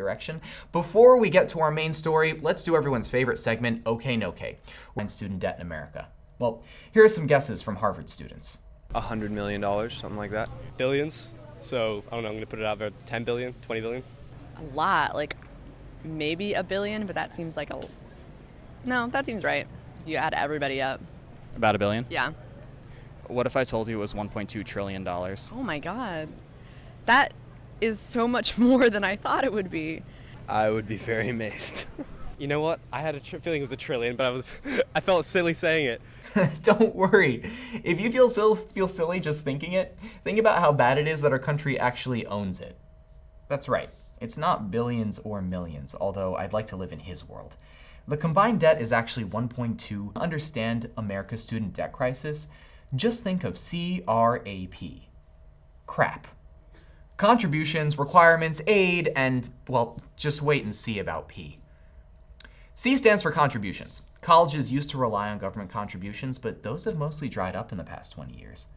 direction. Before we get to our main story, let's do everyone's favorite segment, OK No K, student debt in America. Well, here are some guesses from Harvard students. $100 million, something like that. Billions. So, I don't know, I'm going to put it out there, 10 billion, 20 billion. A lot, like maybe $1 billion, but that seems like no, that seems right. You add everybody up. About $1 billion? Yeah. What if I told you it was $1.2 trillion? Oh my God. That is so much more than I thought it would be. I would be very amazed. You know what? I had a feeling it was $1 trillion, but I felt silly saying it. Don't worry. If you feel silly just thinking it, think about how bad it is that our country actually owns it. That's right. It's not billions or millions, although I'd like to live in his world. The combined debt is actually 1.2. Understand America's student debt crisis? Just think of CRAP. Crap. Contributions, requirements, aid, and, well, just wait and see about P. C stands for contributions. Colleges used to rely on government contributions, but those have mostly dried up in the past 20 years.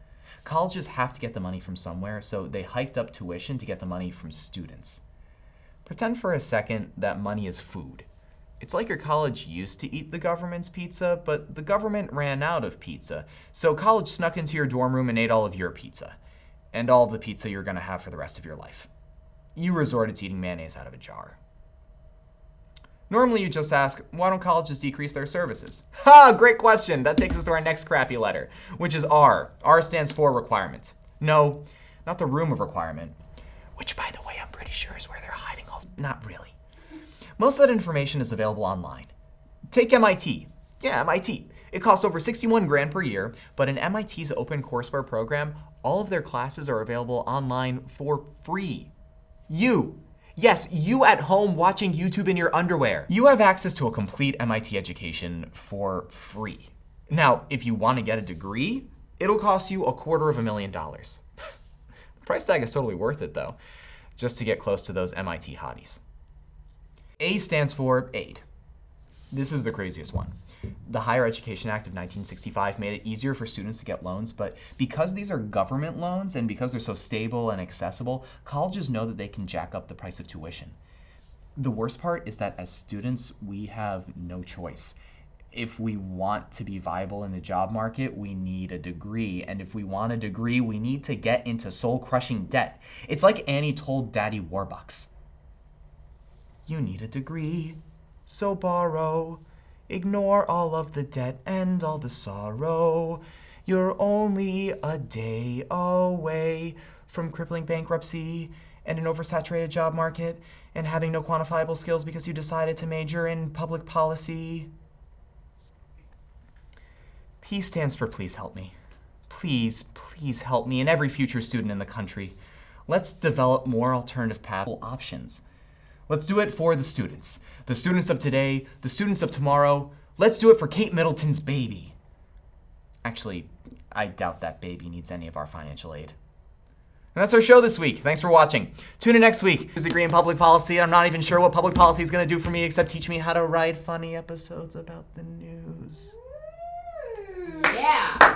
Colleges have to get the money from somewhere, so they hiked up tuition to get the money from students. Pretend for a second that money is food. It's like your college used to eat the government's pizza, but the government ran out of pizza, so college snuck into your dorm room and ate all of your pizza, and all of the pizza you're going to have for the rest of your life. You resorted to eating mayonnaise out of a jar. Normally you just ask, why don't colleges decrease their services? Ha! Great question! That takes us to our next crappy letter, which is R. R stands for requirement. No, not the room of requirement. Which, by the way, I'm pretty sure is where they're hiding all... Not really. Most of that information is available online. Take MIT. Yeah, MIT. It costs over $61,000 per year, but in MIT's OpenCourseWare program, all of their classes are available online for free. Yes, you at home watching YouTube in your underwear. You have access to a complete MIT education for free. Now, if you want to get a degree, it'll cost you $250,000. The price tag is totally worth it though, just to get close to those MIT hotties. A stands for aid. This is the craziest one. The Higher Education Act of 1965 made it easier for students to get loans, but because these are government loans and because they're so stable and accessible, colleges know that they can jack up the price of tuition. The worst part is that as students, we have no choice. If we want to be viable in the job market, we need a degree. And if we want a degree, we need to get into soul-crushing debt. It's like Annie told Daddy Warbucks. You need a degree, so borrow. Ignore all of the debt and all the sorrow. You're only a day away from crippling bankruptcy and an oversaturated job market and having no quantifiable skills because you decided to major in public policy. P stands for please help me. Please, please help me and every future student in the country. Let's develop more alternative path options. Let's do it for the students of today, the students of tomorrow. Let's do it for Kate Middleton's baby. Actually, I doubt that baby needs any of our financial aid. And that's our show this week. Thanks for watching. Tune in next week. There's a degree in public policy, and I'm not even sure what public policy is going to do for me except teach me how to write funny episodes about the news. Yeah.